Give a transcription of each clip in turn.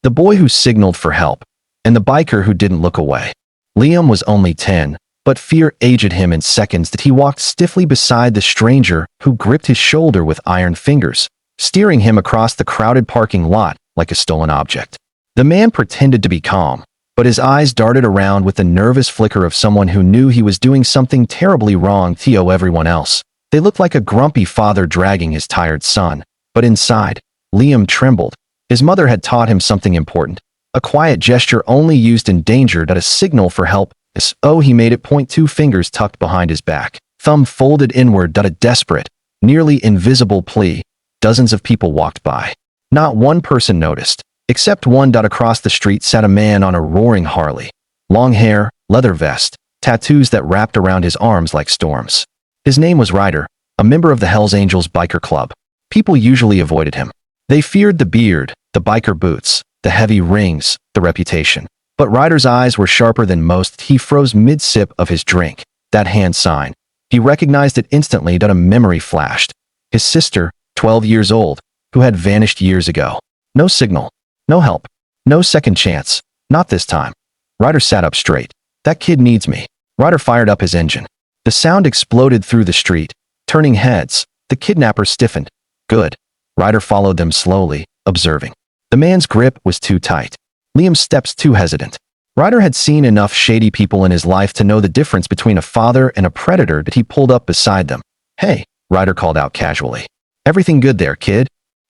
the boy who signaled for help, and the biker who didn't look away. Liam was only 10, but fear aged him in seconds that he walked stiffly beside the stranger who gripped his shoulder with iron fingers, steering him across the crowded parking lot like a stolen object. The man pretended to be calm, but his eyes darted around with the nervous flicker of someone who knew he was doing something terribly wrong to everyone else. They looked like a grumpy father dragging his tired son, but inside, Liam trembled. His mother had taught him something important, a quiet gesture only used in danger that a signal for help. Oh, he made it, point, two fingers tucked behind his back, thumb folded inward, a desperate, nearly invisible plea. Dozens of people walked by. Not one person noticed, except one. Across the street sat a man on a roaring Harley. Long hair, leather vest, tattoos that wrapped around his arms like storms. His name was Ryder, a member of the Hells Angels biker club. People usually avoided him. They feared the beard, the biker boots, the heavy rings, the reputation. But Ryder's eyes were sharper than most. He froze mid-sip of his drink. That hand sign. He recognized it instantly. A memory flashed. His sister, 12 years old, who had vanished years ago. No signal. No help. No second chance. Not this time. Ryder sat up straight. That kid needs me. Ryder fired up his engine. The sound exploded through the street, turning heads. The kidnapper stiffened. Good. Ryder followed them slowly, observing. The man's grip was too tight. Liam's steps too hesitant. Ryder had seen enough shady people in his life to know the difference between a father and a predator. That he pulled up beside them. Hey, Ryder called out casually. Everything good there, kid?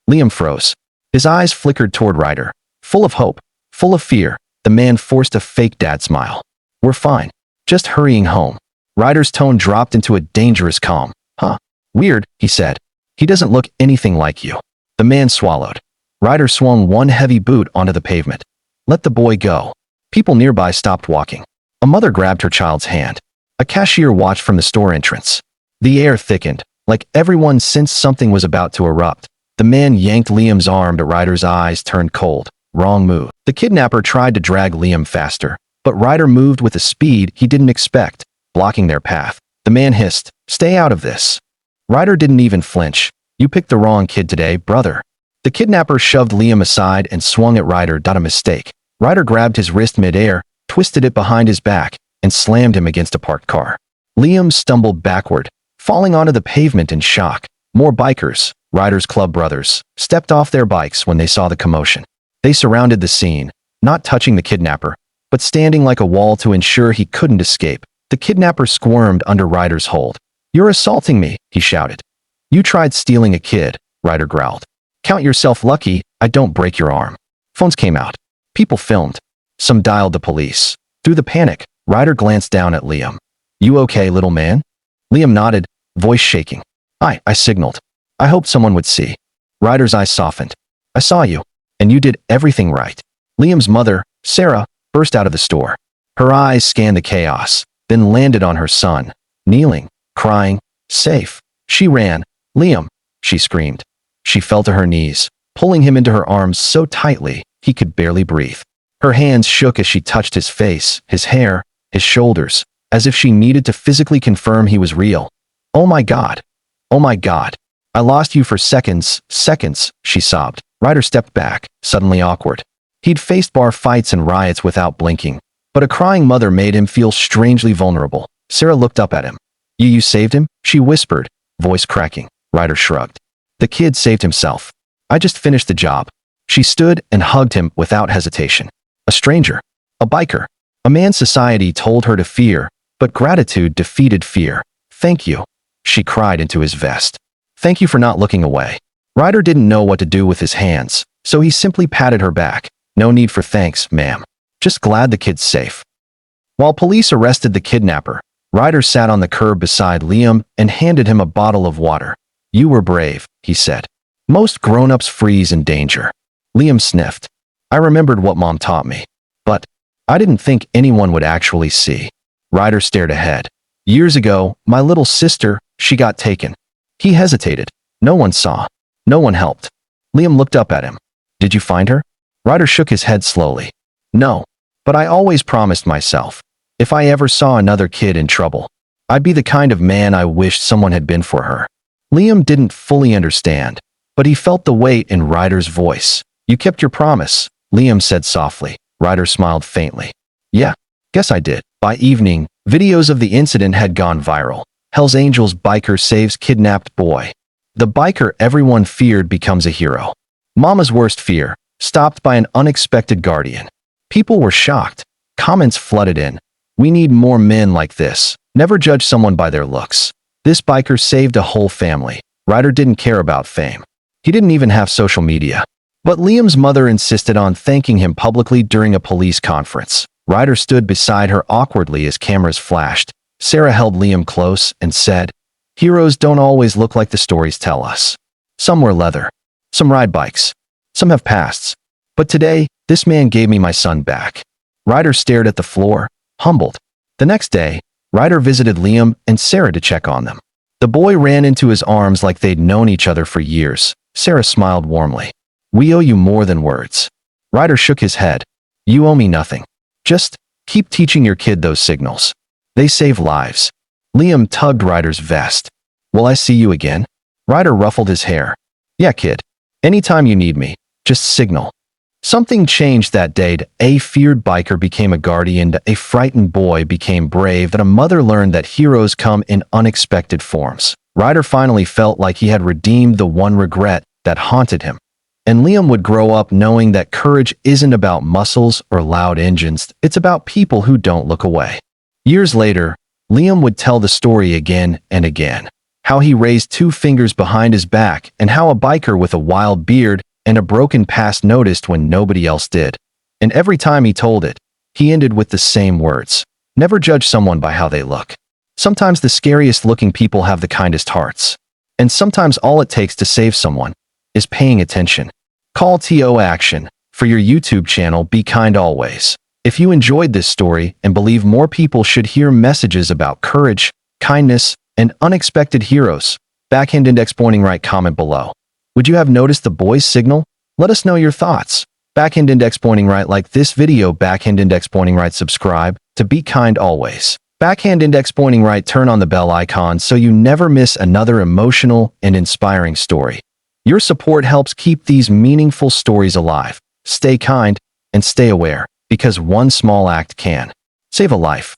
Liam froze. His eyes flickered toward Ryder. Full of hope, full of fear, the man forced a fake dad smile. We're fine. Just hurrying home. Ryder's tone dropped into a dangerous calm. Huh. Weird, he said. He doesn't look anything like you. The man swallowed. Ryder swung one heavy boot onto the pavement. Let the boy go. People nearby stopped walking. A mother grabbed her child's hand. A cashier watched from the store entrance. The air thickened, like everyone sensed something was about to erupt. The man yanked Liam's arm. Ryder's eyes turned cold. Wrong move. The kidnapper tried to drag Liam faster, but Ryder moved with a speed he didn't expect, blocking their path. The man hissed, "Stay out of this." Ryder didn't even flinch. You picked the wrong kid today, brother. The kidnapper shoved Liam aside and swung at Ryder. A mistake. Ryder grabbed his wrist mid-air, twisted it behind his back, and slammed him against a parked car. Liam stumbled backward, falling onto the pavement in shock. More bikers, Ryder's club brothers, stepped off their bikes when they saw the commotion. They surrounded the scene, not touching the kidnapper, but standing like a wall to ensure he couldn't escape. The kidnapper squirmed under Ryder's hold. You're assaulting me, he shouted. You tried stealing a kid, Ryder growled. Count yourself lucky I don't break your arm. Phones came out. People filmed. Some dialed the police. Through the panic, Ryder glanced down at Liam. You okay, little man? Liam nodded, voice shaking. I signaled. I hoped someone would see. Ryder's eyes softened. I saw you, and you did everything right. Liam's mother, Sarah, burst out of the store. Her eyes scanned the chaos, then landed on her son, kneeling, crying, safe. She ran. Liam, she screamed. She fell to her knees, pulling him into her arms so tightly he could barely breathe. Her hands shook as she touched his face, his hair, his shoulders, as if she needed to physically confirm he was real. Oh my God. Oh my God. I lost you for seconds, she sobbed. Ryder stepped back, suddenly awkward. He'd faced bar fights and riots without blinking, but a crying mother made him feel strangely vulnerable. Sarah looked up at him. You saved him? She whispered, voice cracking. Ryder shrugged. The kid saved himself. I just finished the job. She stood and hugged him without hesitation. A stranger. A biker. A man society told her to fear, but gratitude defeated fear. Thank you. She cried into his vest. Thank you for not looking away. Ryder didn't know what to do with his hands, so he simply patted her back. No need for thanks, ma'am. Just glad the kid's safe. While police arrested the kidnapper, Ryder sat on the curb beside Liam and handed him a bottle of water. You were brave, he said. Most grown-ups freeze in danger. Liam sniffed. I remembered what Mom taught me. But I didn't think anyone would actually see. Ryder stared ahead. Years ago, my little sister, she got taken. He hesitated. No one saw. No one helped. Liam looked up at him. Did you find her? Ryder shook his head slowly. No. But I always promised myself, if I ever saw another kid in trouble, I'd be the kind of man I wished someone had been for her. Liam didn't fully understand, but he felt the weight in Ryder's voice. You kept your promise, Liam said softly. Ryder smiled faintly. Yeah, guess I did. By evening, videos of the incident had gone viral. Hell's Angels biker saves kidnapped boy. The biker everyone feared becomes a hero. Mama's worst fear, stopped by an unexpected guardian. People were shocked. Comments flooded in. We need more men like this. Never judge someone by their looks. This biker saved a whole family. Ryder didn't care about fame. He didn't even have social media. But Liam's mother insisted on thanking him publicly during a police conference. Ryder stood beside her awkwardly as cameras flashed. Sarah held Liam close and said, "Heroes don't always look like the stories tell us. Some wear leather. Some ride bikes. Some have pasts. But today, this man gave me my son back." Ryder stared at the floor, humbled. The next day, Ryder visited Liam and Sarah to check on them. The boy ran into his arms like they'd known each other for years. Sarah smiled warmly. "We owe you more than words." Ryder shook his head. "You owe me nothing. Just keep teaching your kid those signals. They save lives." Liam tugged Ryder's vest. "Will I see you again?" Ryder ruffled his hair. "Yeah, kid. Anytime you need me, just signal." Something changed that day. A feared biker became a guardian. A frightened boy became brave. That a mother learned that heroes come in unexpected forms. Ryder finally felt like he had redeemed the one regret that haunted him. And Liam would grow up knowing that courage isn't about muscles or loud engines. It's about people who don't look away. Years later, Liam would tell the story again and again. How he raised 2 fingers behind his back and how a biker with a wild beard and a broken past noticed when nobody else did. And every time he told it, he ended with the same words. Never judge someone by how they look. Sometimes the scariest looking people have the kindest hearts. And sometimes all it takes to save someone is paying attention. Call to action. For your YouTube channel, Be Kind Always. If you enjoyed this story and believe more people should hear messages about courage, kindness, and unexpected heroes, backhand index pointing right comment below. Would you have noticed the boy's signal? Let us know your thoughts. Backhand index pointing right, like this video. Backhand index pointing right, subscribe to Be Kind Always. Backhand index pointing right, turn on the bell icon so you never miss another emotional and inspiring story. Your support helps keep these meaningful stories alive. Stay kind and stay aware, because one small act can save a life.